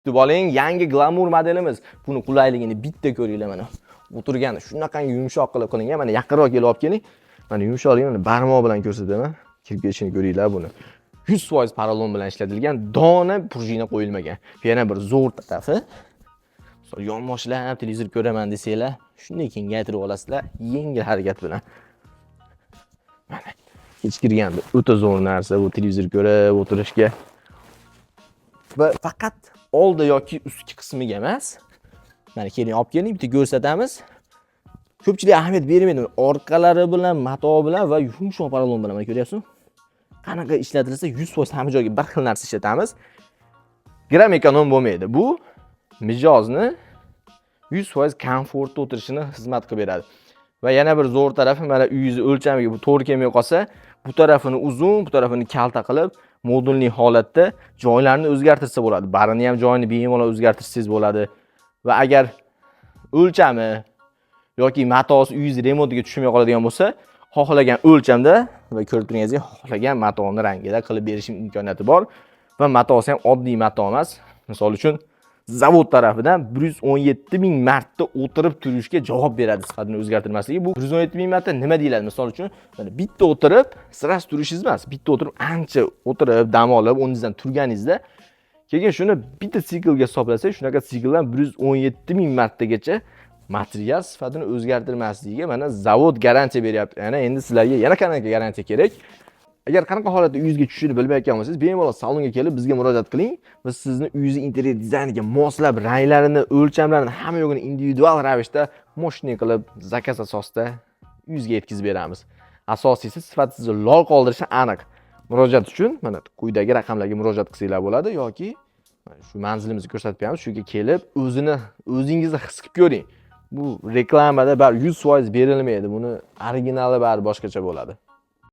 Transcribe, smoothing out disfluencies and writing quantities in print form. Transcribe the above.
Kutib oling, yangi glamour modelimiz. Buni qulayligini bitta ko'ringlar mana. O'tirgani shunaqangi yumshoq qilib qilingan. Mana yaqinroq kelib olib keling. Mana yumshoqligini barmoq bilan ko'rsataman. Kirib ketishini ko'ringlar buni. 100% porolon bilan ishlatilgan, dona prujina qo'yilmagan. Yana bir zo'r tarafi. Misol yonboshlab televizor ko'raman desanglar, shunday kengaytirib olasizlar, yengil harakat bilan. Mana hech kirganda o'ta zo'r narsa bu televizor ko'rib o'tirishga. Va faqat oldi yoki ustki qismiga emas. Mana keling, olib keling, bitta ko'rsatamiz. Ko'pchilik ahamiyat bermaydi. Orqalari bilan, mato bilan va yumshoq porolon bilan mana ko'ryapsizmi? Qanaqa ishlatilsa 100% hamma joyga bir xil narsa ishlatamiz. Gram ekonom bo'lmaydi. Bu mijozni 100% komfortda o'tirishini xizmat qilib beradi. Va yana bir zo'r tarafi, mana uyingiz o'lchamiga bu to'g'ri kelmay qolsa, bu tarafini uzun, bu tarafini kalta qilib, modulli holatda joylarni o'zgartirsa bo'ladi. Barini ham joyini bemalol o'zgartirsangiz bo'ladi. Va agar o'lchami yoki matosi uyingiz remontiga tushmay qoladigan bo'lsa, xohlagan o'lchamda va ko'rib turganingizdek, xohlagan matoni rangida qilib berish imkoniyati bor. Va matosi ham oddiy mato emas. Misol uchun zavod tarafidan 117 ming marta o'tirib turishga javob beradi sifatini o'zgartirmasligi. Bu 117 ming marta nima deyiladi? Misol uchun, mana bitta o'tirib, sirasi turishingiz emas, bitta o'tirib ancha o'tirib, dam olib, o'rningizdan turganingizda, keyin shuni bitta siklga hisoblasak, shunaqa sikldan 117 ming martagacha material sifatini o'zgartirmasligiga mana zavod garantiya beryapti. Yana endi sizlarga yana qanaqa garantiya kerak? Agar qanaqa holatda uyingizga tushishini bilmayotgan bo'lsangiz, bemalol salonga kelib bizga murojaat qiling. Biz sizni uyingizni interyer dizayniga moslab, ranglarini, o'lchamlarini hamma yo'g'ini individual ravishda moshina qilib, zakaz asosida uyingizga yetkazib beramiz. Asosiysi sifat sizni lol qoldirishi aniq. Murojaat uchun mana quyidagi raqamlarga murojaat qilsanglar bo'ladi yoki shu manzilimizni ko'rsatib beramiz. Shuga kelib, o'zingizni his qilib ko'ring. Bu reklamada bar 100% berilmaydi. Buni originali bari boshqacha bo'ladi.